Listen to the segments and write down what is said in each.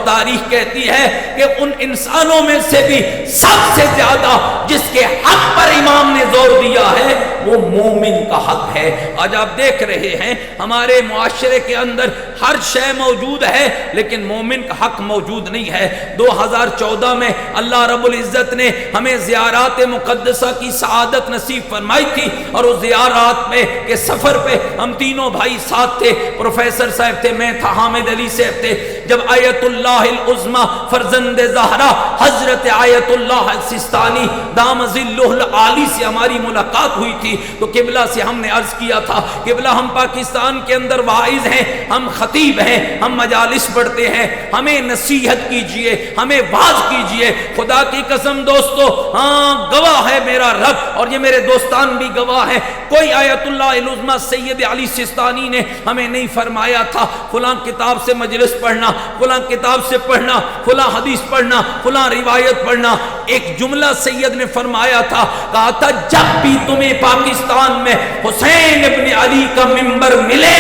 تاریخ کہتی ہے کہ ان انسانوں میں سے بھی سب سے زیادہ جس کے حق پر امام نے زور دیا ہے وہ مومن کا حق ہے۔ آج آپ دیکھ رہے ہیں ہمارے معاشرے کے اندر ہر شے موجود ہے لیکن مومن کا حق موجود نہیں ہے۔ 2014 میں اللہ رب العزت نے ہمیں زیارات مقدسہ کی سعادت نصیب فرمائی تھی، اور اس زیارات میں کے سفر پہ ہم تینوں بھائی ساتھ تھے، پروفیسر صاحب تھے، میں تھا، حامد علی صاحب تھے۔ جب آیت اللہ العظمی فرزند زہرا حضرت آیت اللہ سستانی دام ظلہ العالی سے ہماری ملاقات ہوئی تھی تو قبلہ سے ہم نے عرض کیا تھا، قبلہ ہم پاکستان کے اندر واعظ ہیں، ہم خطیب ہیں، ہم مجالس پڑھتے ہیں، ہمیں نصیحت کیجئے، ہمیں واعظ کیجئے۔ خدا کی قسم دوستو، ہاں گواہ ہے میرا رب اور یہ میرے دوستان بھی گواہ ہیں، کوئی آیت اللہ العظمی سید علی سستانی نے ہمیں نہیں فرمایا تھا فلاں کتاب سے مجلس پڑھنا، فلاں کتاب سے پڑھنا، فلاں حدیث پڑھنا، فلاں روایت پڑھنا۔ ایک جملہ سید نے فرمایا تھا، کہا تھا جب بھی تمہیں پاکستان میں حسین ابن علی کا ممبر ملے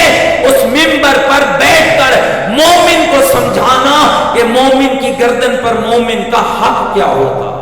اس ممبر پر بیٹھ کر مومن کو سمجھانا کہ مومن کی گردن پر مومن کا حق کیا ہوتا ہے،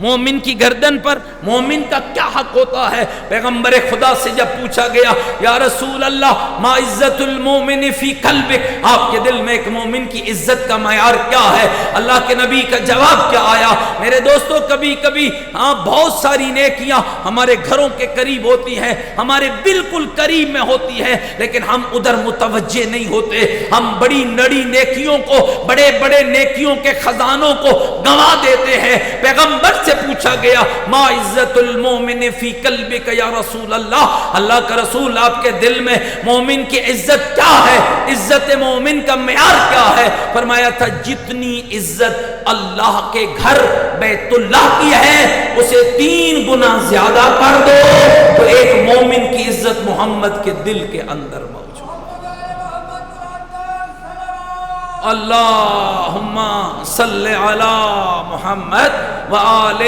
مومن کی گردن پر مومن کا کیا حق ہوتا ہے۔ پیغمبر خدا سے جب پوچھا گیا یا رسول اللہ ما عزت المومن فی قلبک، آپ کے دل میں ایک مومن کی عزت کا معیار کیا ہے، اللہ کے نبی کا جواب کیا آیا؟ میرے دوستو کبھی کبھی بہت ساری نیکیاں ہمارے گھروں کے قریب ہوتی ہیں، ہمارے بالکل قریب میں ہوتی ہے، لیکن ہم ادھر متوجہ نہیں ہوتے، ہم بڑی نڑی نیکیوں کو، بڑے بڑے نیکیوں کے خزانوں کو گنوا دیتے ہیں۔ پیغمبر سے پوچھا گیا ما عزت المومن فی قلبک یا رسول اللہ، اللہ کا رسول آپ کے دل میں مومن کی عزت کیا ہے، عزت مومن کا معیار کیا ہے؟ فرمایا تھا جتنی عزت اللہ کے گھر بیت اللہ کی ہے اسے 3 گنا زیادہ کر دو تو ایک مومن کی عزت محمد کے دل کے اندر موجود۔ اللہم صلی علی محمد وآل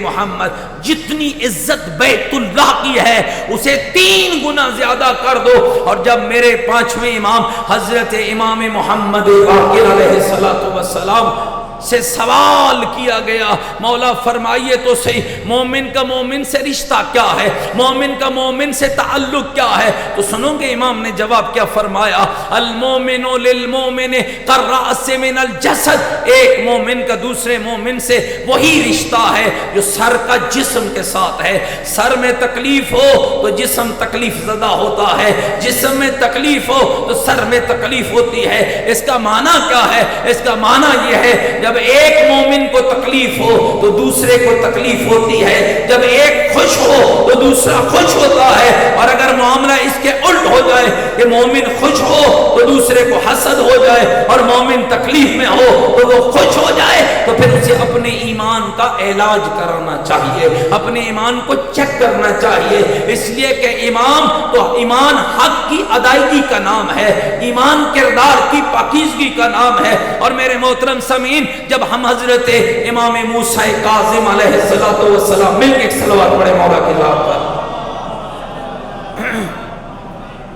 محمد، جتنی عزت بیت اللہ کی ہے اسے 3 گنا زیادہ کر دو۔ اور جب میرے 5ویں امام حضرت امام محمد باقر علیہ السلام سے سوال کیا گیا مولا فرمائیے تو صحیح مومن کا مومن سے رشتہ کیا ہے، مومن کا مومن سے تعلق کیا ہے؟ تو سنو گے امام نے جواب کیا فرمایا، المومن للمومن کالرأس من الجسد، ایک مومن کا دوسرے مومن سے وہی رشتہ ہے جو سر کا جسم کے ساتھ ہے۔ سر میں تکلیف ہو تو جسم تکلیف زدہ ہوتا ہے، جسم میں تکلیف ہو تو سر میں تکلیف ہوتی ہے۔ اس کا معنی کیا ہے؟ اس کا معنی یہ ہے جب ایک مومن کو تکلیف ہو تو دوسرے کو تکلیف ہوتی ہے، جب ایک خوش ہو تو دوسرا خوش ہوتا ہے، اور اگر معاملہ اس کے الٹ ہو جائے کہ مومن خوش ہو تو دوسرے کو حسد ہو جائے اور مومن تکلیف میں ہو تو وہ خوش ہو جائے، تو پھر اسے اپنے ایمان کا علاج کرانا چاہیے، اپنے ایمان کو چیک کرنا چاہیے، اس لیے کہ ایمان حق کی ادائیگی کا نام ہے، ایمان کردار کی پاکیزگی کا نام ہے۔ اور میرے محترم سامعین، جب ہم حضرت امام موسیٰ کاظم علیہ السلام مل کے ایک صلوات پڑھے مولا کی ذات پر،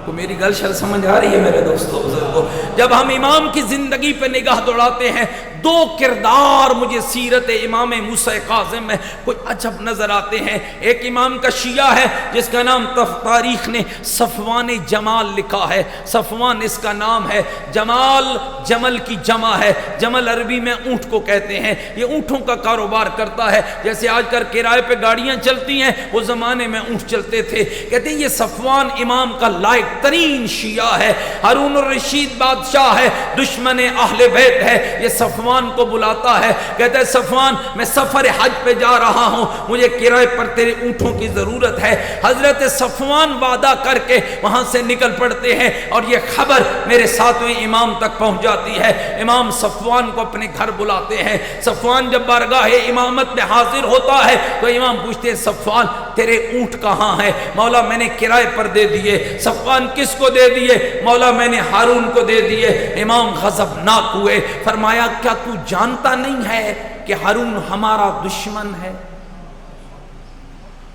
تو میری گل شل سمجھ آ رہی ہے میرے دوستو بزرگو؟ جب ہم امام کی زندگی پہ نگاہ دوڑاتے ہیں 2 کردار مجھے سیرت امام موسیٰ کاظم میں کوئی عجب نظر آتے ہیں۔ ایک امام کا شیعہ ہے جس کا نام تاریخ نے صفوان جمال لکھا ہے، صفوان اس کا نام ہے، جمال جمل کی جمع ہے، جمل عربی میں اونٹ کو کہتے ہیں، یہ اونٹوں کا کاروبار کرتا ہے، جیسے آج کل کرائے پہ گاڑیاں چلتی ہیں وہ زمانے میں اونٹ چلتے تھے۔ کہتے ہیں یہ صفوان امام کا لائق ترین شیعہ ہے، ہارون الرشید بادشاہ ہے، دشمن اہل بیت ہے، یہ صفوان کو بلاتا ہے، کہتا ہے صفوان میں سفر حج پہ جا رہا ہوں، مجھے کرائے پر تیرے اونٹوں کی ضرورت ہے۔ حضرت صفوان وعدہ کر کے وہاں سے نکل پڑتے ہیں اور یہ خبر میرے 7ویں امام تک پہنچ جاتی ہے۔ امام صفوان کو اپنے گھر بلاتے ہیں، صفوان جب بارگاہ امامت میں حاضر ہوتا ہے تو امام پوچھتے ہیں صفوان تیرے اونٹ کہاں ہیں؟ مولا میں نے کرائے پر دے دیے۔ صفوان کس کو دے دیے؟ مولا میں نے ہارون کو دے دیے۔ امام غضبناک ہوئے، فرمایا کیا تو جانتا نہیں ہے کہ ہارون ہمارا دشمن ہے؟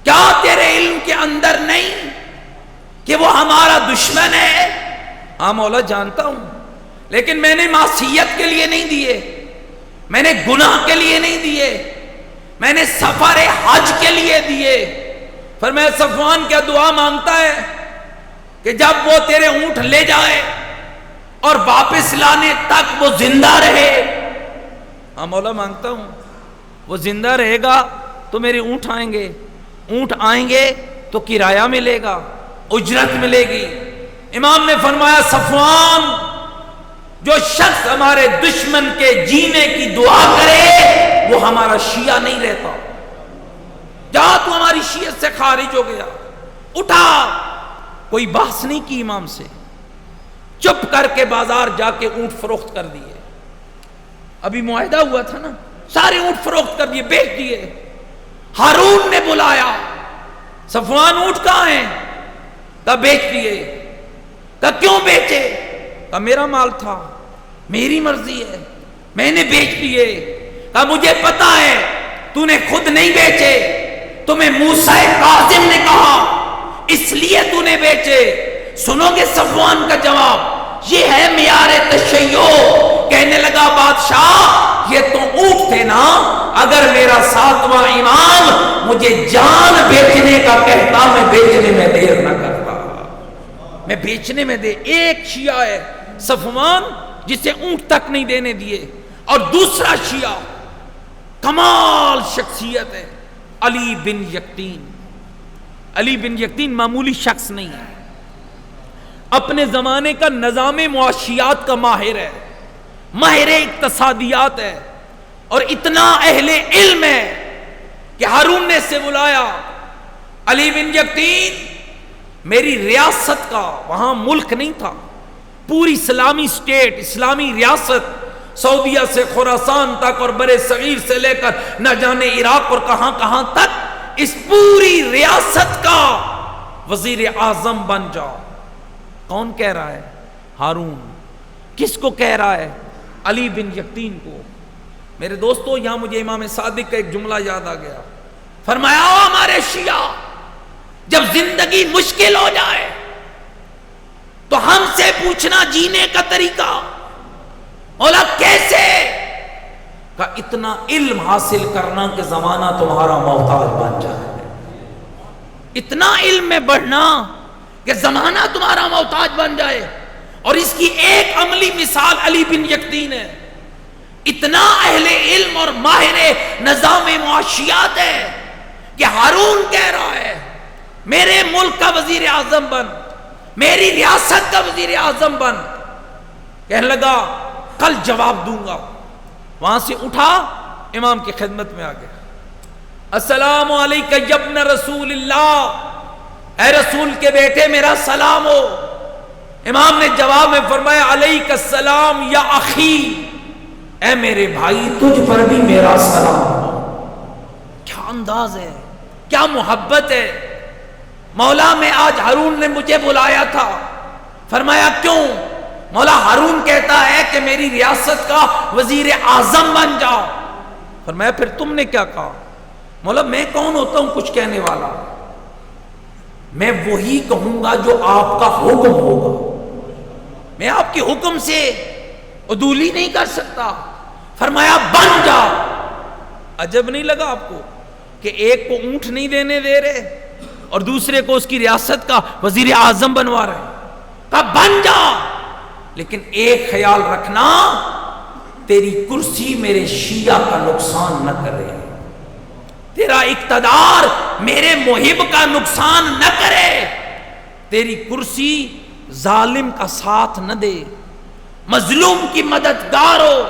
کیا تیرے علم کے اندر نہیں کہ وہ ہمارا دشمن ہے؟ ہاں مولا جانتا ہوں، لیکن میں نے معصیت کے لیے نہیں دیے، میں نے گناہ کے لیے نہیں دیے، میں نے سفر حج کے لیے دیے۔ فرمایا صفوان کیا دعا مانگتا ہے کہ جب وہ تیرے اونٹ لے جائے اور واپس لانے تک وہ زندہ رہے؟ ہاں مولا مانگتا ہوں، وہ زندہ رہے گا تو میرے اونٹ آئیں گے، اونٹ آئیں گے تو کرایہ ملے گا، اجرت ملے گی۔ امام نے فرمایا صفوان، جو شخص ہمارے دشمن کے جینے کی دعا کرے وہ ہمارا شیعہ نہیں رہتا۔ جا تو ہماری شیعت سے خارج ہو گیا، اٹھا۔ کوئی بحث نہیں کی امام سے، چپ کر کے بازار جا کے اونٹ فروخت کر دیے۔ ابھی معاہدہ ہوا تھا نا، سارے اونٹ فروخت کر دیے، بیچ دیے۔ ہارون نے بلایا، صفوان اونٹ کہاں ہیں؟ کہا بیچ دیے۔ کہا کیوں بیچے؟ کہا میرا مال تھا، میری مرضی ہے، میں نے بیچ دیے۔ کہا مجھے پتا ہے تو نے خود نہیں بیچے، تمہیں موسیٰ کاظم نے کہا اس لیے تو نے بیچے۔ سنو گے صفوان کا جواب، یہ ہے معیار تشیع۔ کہنے لگا بادشاہ یہ تو اونٹ تھے نا، اگر میرا ساتواں امام مجھے جان بیچنے کا کہتا میں بیچنے میں دیر نہ کرتا، میں بیچنے میں دے۔ ایک شیعہ ہے صفوان جسے اونٹ تک نہیں دینے دیے، اور دوسرا شیعہ کمال شخصیت ہے علی بن یقطین۔ علی بن یقطین معمولی شخص نہیں ہے، اپنے زمانے کا نظام معاشیات کا ماہر ہے، ماہر اقتصادیات ہے، اور اتنا اہل علم ہے کہ ہارون نے سے بلایا، علی بن یقطین میری ریاست کا، وہاں ملک نہیں تھا، پوری اسلامی سٹیٹ، اسلامی ریاست، سعودیہ سے خراسان تک اور برے صغیر سے لے کر نہ جانے عراق اور کہاں کہاں تک، اس پوری ریاست کا وزیر اعظم بن جاؤ۔ کون کہہ رہا ہے؟ ہارون۔ کس کو کہہ رہا ہے؟ علی بن یقطین کو۔ میرے دوستو یہاں مجھے امام صادق کا ایک جملہ یاد آ گیا، فرمایا ہمارے شیعہ جب زندگی مشکل ہو جائے تو ہم سے پوچھنا جینے کا طریقہ، مولا کیسے؟ کہ اتنا علم حاصل کرنا کہ زمانہ تمہارا محتاج بن جائے، اتنا علم میں بڑھنا کہ زمانہ تمہارا محتاج بن جائے۔ اور اس کی ایک عملی مثال علی بن یقطین ہے، اتنا اہل علم اور ماہر نظام معاشیات ہے کہ ہارون کہہ رہا ہے میرے ملک کا وزیر اعظم بن، میری ریاست کا وزیر اعظم بن۔ کہنے لگا کل جواب دوں گا۔ وہاں سے اٹھا، امام کی خدمت میں آ گیا، السلام علیکہ یا ابن رسول اللہ، اے رسول کے بیٹے میرا سلام ہو۔ امام نے جواب میں فرمایا علیک السلام یا اخی، اے میرے بھائی تجھ پر بھی میرا سلام ہو۔ کیا انداز ہے، کیا محبت ہے۔ مولا میں آج ہارون نے مجھے بلایا تھا، فرمایا کیوں؟ مولا ہارون کہتا ہے کہ میری ریاست کا وزیر اعظم بن جاؤ۔ فرمایا پھر تم نے کیا کہا؟ مولا میں کون ہوتا ہوں کچھ کہنے والا، میں وہی کہوں گا جو آپ کا حکم ہوگا، میں آپ کے حکم سے عدولی نہیں کر سکتا۔ فرمایا بن جا۔ عجب نہیں لگا آپ کو کہ ایک کو اونٹ نہیں دینے دے رہے اور دوسرے کو اس کی ریاست کا وزیر اعظم بنوا رہے ہیں؟ کہا بن جا، لیکن ایک خیال رکھنا تیری کرسی میرے شیعہ کا نقصان نہ کرے، تیرا اقتدار میرے محب کا نقصان نہ کرے، تیری کرسی ظالم کا ساتھ نہ دے، مظلوم کی مددگار ہو۔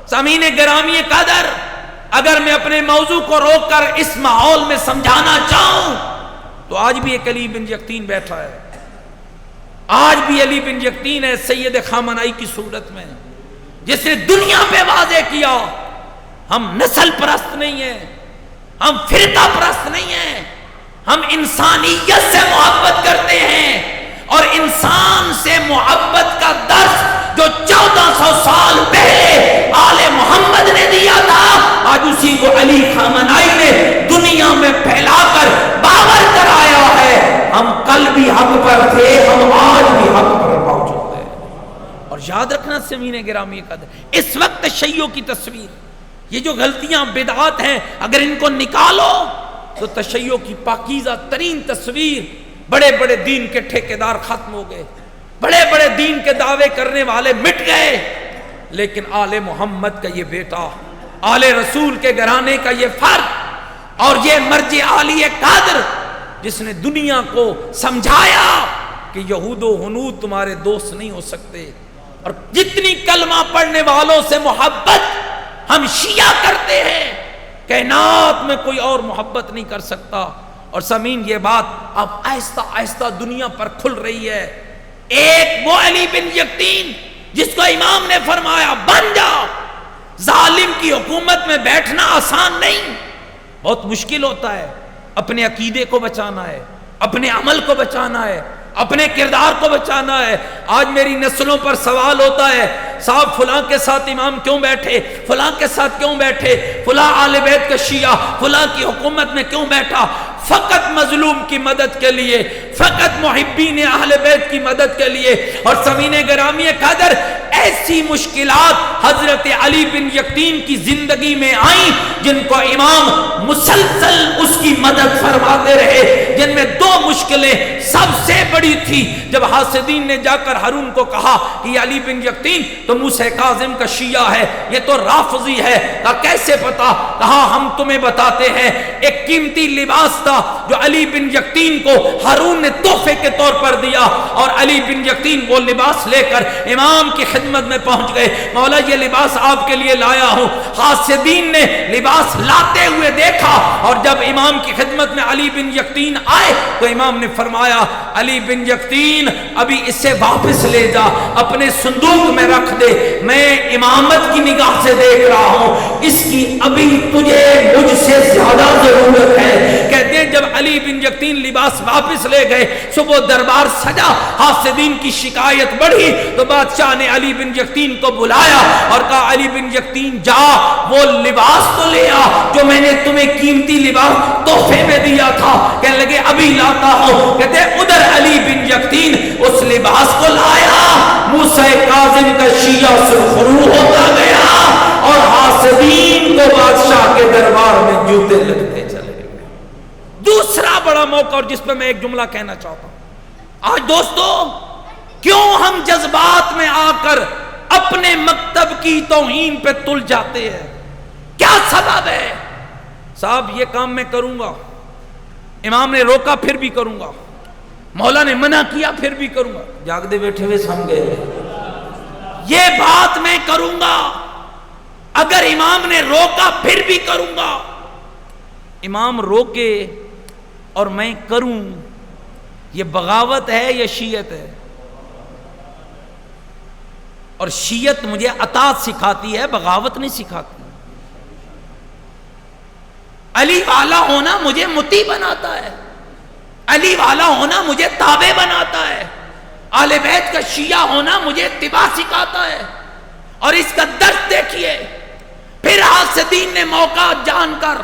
سامعین گرامی قدر، اگر میں اپنے موضوع کو روک کر اس ماحول میں سمجھانا چاہوں تو آج بھی ایک علی بن یقطین بیٹھا ہے، آج بھی علی بن یقطین ہے سید خامنائی کی صورت میں، جس نے دنیا پہ واضح کیا ہم نسل پرست نہیں ہیں، ہم فرقہ پرست نہیں ہیں، ہم انسانیت سے محبت کرتے ہیں، اور انسان سے محبت کا درس جو 1400 سال پہلے آل محمد نے دیا تھا، آج اسی کو علی خامنائی نے دنیا میں پھیلا کر باور کرایا ہے۔ ہم کل بھی حق پر تھے، ہم آج بھی حق پر موجود ہیں۔ اور یاد رکھنا سمین گرامی قدر، اس وقت تشیع کی تصویر، یہ جو غلطیاں بدعات ہیں اگر ان کو نکالو تو تشیع کی پاکیزہ ترین تصویر، بڑے بڑے دین کے ٹھیکیدار ختم ہو گئے، بڑے بڑے دین کے دعوے کرنے والے مٹ گئے، لیکن آل محمد کا یہ بیٹا، آل رسول کے گھرانے کا یہ فرد اور یہ مرجع عالی قادر جس نے دنیا کو سمجھایا کہ یہود و ہنود تمہارے دوست نہیں ہو سکتے، اور جتنی کلمہ پڑھنے والوں سے محبت ہم شیعہ کرتے ہیں کائنات میں کوئی اور محبت نہیں کر سکتا۔ اور سامعین یہ بات اب آہستہ آہستہ دنیا پر کھل رہی ہے۔ ایک وہ علی بن یقین جس کو امام نے فرمایا بن جا، ظالم کی حکومت میں بیٹھنا آسان نہیں، بہت مشکل ہوتا ہے، اپنے عقیدے کو بچانا ہے، اپنے عمل کو بچانا ہے، اپنے کردار کو بچانا ہے۔ آج میری نسلوں پر سوال ہوتا ہے صاحب فلاں کے ساتھ امام کیوں بیٹھے، فلاں کے ساتھ کیوں بیٹھے، فلاں آل بیت کا شیعہ فلاں کی حکومت میں کیوں بیٹھا؟ فقط مظلوم کی مدد کے لیے، فقط محبین اہل بیت کی مدد کے لیے۔ اور سمین گرامی قدر ایسی مشکلات حضرت علی بن یقین کی زندگی میں آئیں جن کو امام مسلسل اس کی مدد فرماتے رہے، جن میں دو مشکلیں سب سے بڑی تھی۔ جب حاسدین نے جا کر ہارون کو کہا کہ یہ علی بن یقین تو موسیٰ کاظم کا شیعہ ہے، یہ تو رافضی ہے، کہا کیسے پتا؟ کہا ہم تمہیں بتاتے ہیں، ایک قیمتی لباس تھا جو علی بن یقین کو ہارون نے تحفے کے طور پر دیا، اور علی بن یقین وہ لباس لے کر امام کی خدمت میں پہنچ گئے، مولا یہ لباس آپ کے لیے لایا ہوں۔ حاسدین نے لباس لاتے ہوئے دیکھا، اور جب امام کی خدمت میں علی بن یقین آئے تو امام نے فرمایا علی بن یقین ابھی اسے واپس لے جا، اپنے صندوق میں رکھ دے، میں امامت کی نگاہ سے دیکھ رہا ہوں، اس کی ابھی تجھے مجھ سے زیادہ ضرورت ہے۔ کہتے ہیں جب علی بن یقین لباس واپس لے گئے، صبح دربار سجا، حاسدین کی شکایت بڑھی تو بادشاہ نے علی بن یقین کو بلایا اور کہا علی بن یقین جا وہ لباس تو لے آ جو میں نے تمہیں قیمتی لباس تحفے میں دیا تھا۔ کہنے لگے ابھی لاتا ہوں۔ کہتے ہیں ادھر علی بن یقین اس لباس کو لایا، موسیٰ کاظم کا شیعہ سرخرو ہوتا گیا، اور حاسدین کو بادشاہ کے دربار میں جوتے لگتے چلے گئے۔ دوسرا بڑا موقع، اور جس پہ میں ایک جملہ کہنا چاہتا ہوں، آج دوستو کیوں ہم جذبات میں آ کر اپنے مکتب کی توہین پہ تل جاتے ہیں؟ کیا سبب ہے؟ صاحب یہ کام میں کروں گا، امام نے روکا پھر بھی کروں گا، مولا نے منع کیا پھر بھی کروں گا، جاگدے بیٹھے ہوئے سم گئے، یہ بات میں کروں گا، اگر امام نے روکا پھر بھی کروں گا۔ امام روکے اور میں کروں، یہ بغاوت ہے یا شیعت ہے؟ اور شیعت مجھے اطاعت سکھاتی ہے، بغاوت نہیں سکھاتی۔ علی والا ہونا مجھے مطیع بناتا ہے، علی والا ہونا مجھے تابع بناتا ہے، آل بیت کا شیعہ ہونا مجھے اتباع سکھاتا ہے۔ اور اس کا درد دیکھیے، پھر حاسدین نے موقع جان کر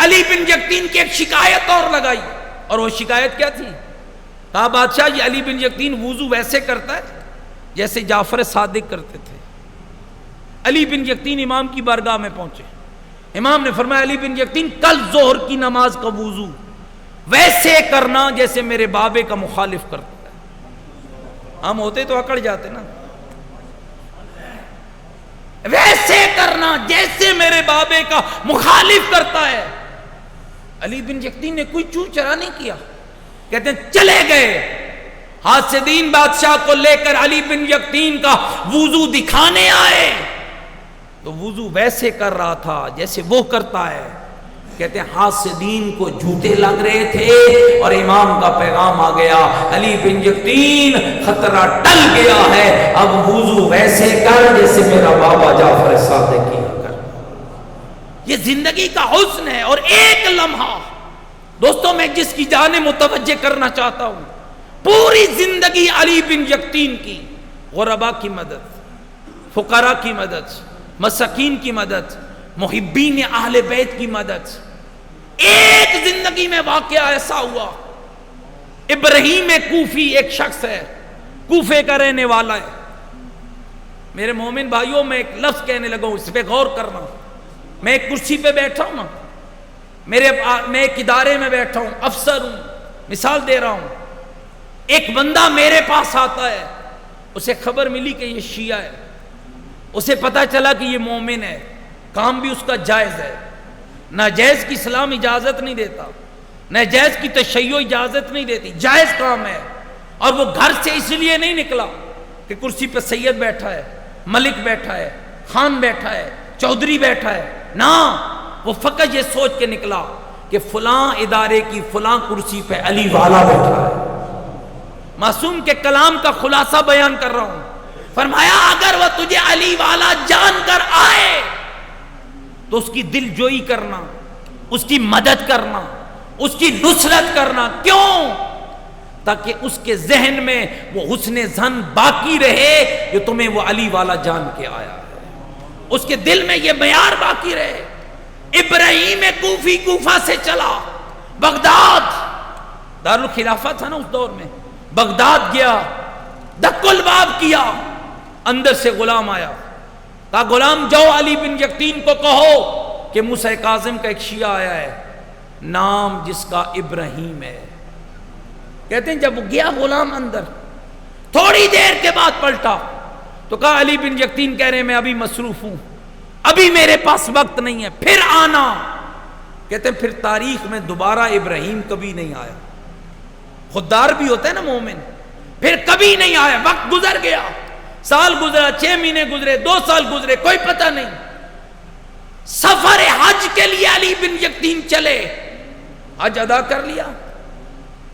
علی بن یقین کی ایک شکایت اور لگائی، اور وہ شکایت کیا تھی؟ کہا بادشاہ یہ علی بن یقین وضو ویسے کرتا ہے جیسے جعفر صادق کرتے تھے۔ علی بن یقین امام کی بارگاہ میں پہنچے، امام نے فرمایا علی بن یقین کل ظہر کی نماز کا وضو ویسے کرنا جیسے میرے بابے کا مخالف کرتا ہے۔ ہم ہوتے تو اکڑ جاتے نا، ویسے کرنا جیسے میرے بابے کا مخالف کرتا ہے۔ علی بن یقین نے کوئی چور چرا نہیں کیا، کہتے ہیں چلے گئے، حاسدین بادشاہ کو لے کر علی بن یقین کا وضو دکھانے آئے تو وضو ویسے کر رہا تھا جیسے وہ کرتا ہے۔ کہتے ہیں حاسدین کو جوتے لگ رہے تھے اور امام کا پیغام آ گیا، علی بن یقین خطرہ ٹل گیا ہے، اب وضو ویسے کر جیسے میرا بابا جعفر صادق کیا کر۔ یہ زندگی کا حسن ہے۔ اور ایک لمحہ دوستوں میں جس کی جانب متوجہ کرنا چاہتا ہوں، پوری زندگی علی بن یقین کی غربا کی مدد، فقراء کی مدد، مساکین کی مدد، محبین اہل بیت کی مدد۔ ایک زندگی میں واقعہ ایسا ہوا، ابراہیم کوفی ایک شخص ہے، کوفے کا رہنے والا ہے، میرے مومن بھائیوں، میں ایک لفظ کہنے لگا ہوں، اس پہ غور کرنا. میں ایک کرسی پہ بیٹھا ہوں نا، میں ایک ادارے میں بیٹھا ہوں، افسر ہوں، مثال دے رہا ہوں. ایک بندہ میرے پاس آتا ہے، اسے خبر ملی کہ یہ شیعہ ہے، اسے پتا چلا کہ یہ مومن ہے، کام بھی اس کا جائز ہے، ناجائز کی اسلام اجازت نہیں دیتا، ناجائز کی تشیع اجازت نہیں دیتی، جائز کام ہے. اور وہ گھر سے اس لیے نہیں نکلا کہ کرسی پہ سید بیٹھا ہے، ملک بیٹھا ہے، خان بیٹھا ہے، چودھری بیٹھا ہے، نہ، وہ فقط یہ سوچ کے نکلا کہ فلاں ادارے کی فلاں کرسی پہ علی والا بیٹھا ہے. معصوم کے کلام کا خلاصہ بیان کر رہا ہوں. فرمایا اگر وہ تجھے علی والا جان کر آئے تو اس کی دل جوئی کرنا، اس کی مدد کرنا، اس کی نصرت کرنا. کیوں؟ تاکہ اس کے ذہن میں وہ حسن ظن باقی رہے جو تمہیں وہ علی والا جان کے آیا ہے، اس کے دل میں یہ معیار باقی رہے. ابراہیم کوفی کوفہ سے چلا بغداد، دارالخلافہ تھا نا اس دور میں، بغداد گیا، دک الباب کیا، اندر سے غلام آیا، کہا غلام جاؤ علی بن یقطین کو کہو کہ موسیٰ کاظم کا ایک شیعہ آیا ہے، نام جس کا ابراہیم ہے. کہتے ہیں جب گیا غلام اندر، تھوڑی دیر کے بعد پلٹا تو کہا علی بن یقطین کہہ رہے ہیں میں ابھی مصروف ہوں، ابھی میرے پاس وقت نہیں ہے، پھر آنا. کہتے ہیں پھر تاریخ میں دوبارہ ابراہیم کبھی نہیں آیا. خوددار بھی ہوتا ہے نا مومن، پھر کبھی نہیں آیا. وقت گزر گیا، سال گزرا، 6 مہینے گزرے، 2 سال گزرے، کوئی پتہ نہیں. سفر حج کے لیے علی بن یقطین چلے، حج ادا کر لیا،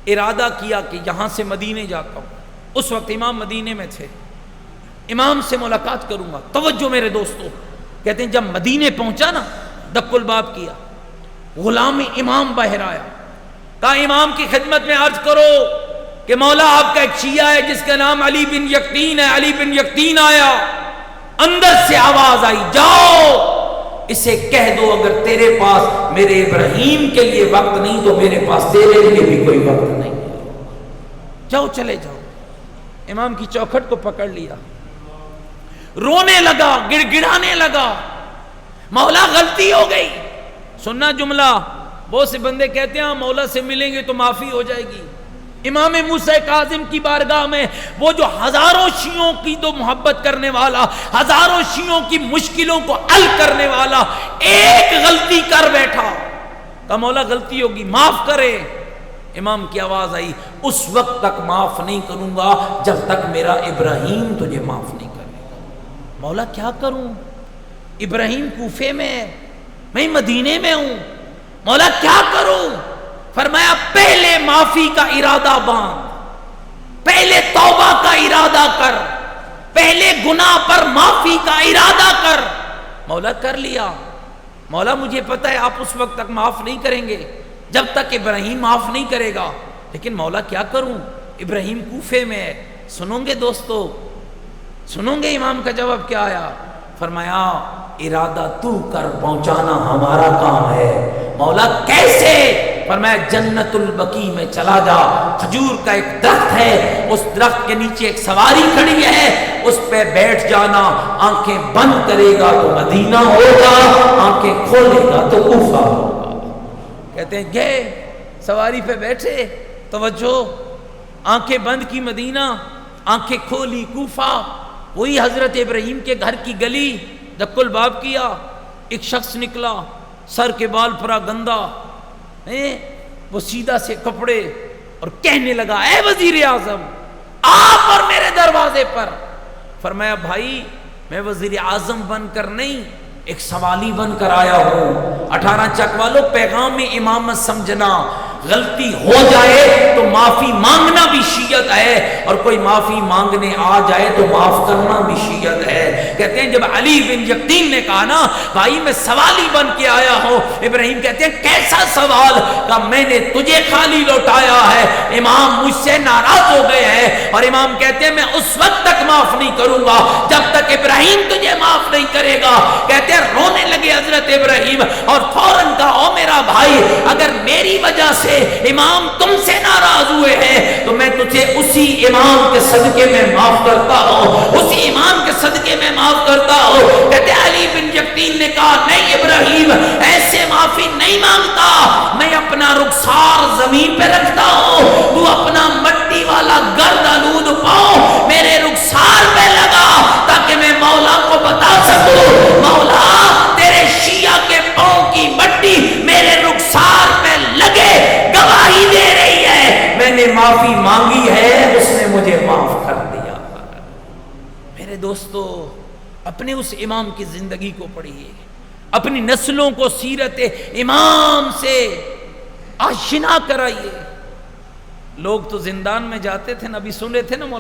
ارادہ کیا کہ یہاں سے مدینے جاتا ہوں. اس وقت امام مدینے میں تھے، امام سے ملاقات کروں گا. توجہ میرے دوستو، کہتے ہیں جب مدینے پہنچا نا، دک الباب کیا، غلام امام باہر آیا، کہا امام کی خدمت میں عرض کرو کہ مولا آپ کا ایک شیعہ ہے جس کا نام علی بن یقطین ہے. علی بن یقطین آیا، اندر سے آواز آئی جاؤ اسے کہہ دو اگر تیرے پاس میرے ابراہیم کے لیے وقت نہیں تو میرے پاس تیرے لیے بھی کوئی وقت نہیں. جاؤ چلے جاؤ. امام کی چوکھٹ کو پکڑ لیا، رونے لگا، گڑ گڑانے لگا، مولا غلطی ہو گئی. سننا جملہ، بہت سے بندے کہتے ہیں مولا سے ملیں گے تو معافی ہو جائے گی. امام موسیٰ کاظم کی بارگاہ میں وہ جو ہزاروں شیعوں کی تو محبت کرنے والا، ہزاروں شیعوں کی مشکلوں کو حل کرنے والا، ایک غلطی کر بیٹھا، کہا مولا غلطی ہوگی معاف کرے. امام کی آواز آئی اس وقت تک معاف نہیں کروں گا جب تک میرا ابراہیم تجھے معاف نہیں کرے گا. مولا کیا کروں؟ ابراہیم کوفے میں ہے، میں مدینے میں ہوں، مولا کیا کروں؟ فرمایا پہلے معافی کا ارادہ باندھ، پہلے توبہ کا ارادہ کر، پہلے گناہ پر معافی کا ارادہ کر. مولا کر لیا. مولا مجھے پتہ ہے آپ اس وقت تک معاف نہیں کریں گے جب تک ابراہیم معاف نہیں کرے گا، لیکن مولا کیا کروں؟ ابراہیم کوفے میں ہے. سنو گے دوستو، سنو گے امام کا جواب کیا آیا؟ فرمایا ارادہ تو کر، پہنچانا ہمارا کام ہے. مولا کیسے؟ فرمایا جنت البقیع میں چلا جا، کھجور کا ایک درخت ہے، اس درخت کے نیچے ایک سواری کھڑی ہے، اس پہ بیٹھ جانا، آنکھیں بند کرے گا تو مدینہ ہوگا، آنکھیں کھولے گا تو کوفہ ہوگا. کہتے ہیں گئے، سواری پہ بیٹھے، توجہ، آنکھیں بند کی مدینہ، آنکھیں کھولی کوفہ. وہی حضرت ابراہیم کے گھر کی گلی، دک الباب کیا، ایک شخص نکلا، سر کے بال پورا گندا، وہ سیدھا سے کپڑے، اور کہنے لگا اے وزیر اعظم آپ اور میرے دروازے پر. فرمایا بھائی میں وزیر اعظم بن کر نہیں، ایک سوالی بن کر آیا ہوں. 18 چک والوں، پیغام امامت سمجھنا، غلطی ہو جائے تو معافی مانگنا بھی شیعت ہے، اور کوئی معافی مانگنے آ جائے تو معاف کرنا بھی شیعت ہے. کہتے ہیں جب علی بن یقطین نے کہا نا بھائی میں سوالی بن کے آیا ہوں، ابراہیم کہتے ہیں کیسا سوال؟ کہا میں نے تجھے خالی لوٹایا ہے، امام مجھ سے ناراض ہو گئے ہیں، اور امام کہتے ہیں میں اس وقت تک معاف نہیں کروں گا جب تک ابراہیم تجھے معاف نہیں کرے گا. کہتے ہیں رونے لگے حضرت ابراہیم، اور فوراً کہا او میرا بھائی اگر میری وجہ سے امام تم سے ناراض ہوئے ہیں تو میں تجھے اسی امام کے صدقے میں معاف کرتا ہوں، اسی امام کے صدقے میں معاف کرتا ہوں۔ کہتے علی بن یقین نے کہا نہیں ابراہیم ایسے معافی نہیں مانگتا، میں اپنا رخسار زمین پہ رکھتا ہوں، تو اپنا مٹی والا گرد آلود پاؤں میرے رخسار پہ لگا تاکہ میں مولا کو بتا سکوں مولا تیرے شیعہ کے پاؤں کی مٹی میرے رخسار پہ لگے گواہی دے رہی ہے میں نے معافی مانگی ہے، اس نے مجھے معاف کر دیا۔ میرے دوستو اپنے اس امام کی زندگی کو پڑھیے، اپنی نسلوں کو سیرت امام سے آشنا کرائیے۔ لوگ تو زندان میں جاتے تھے، نبی سنے تھے نا مولانا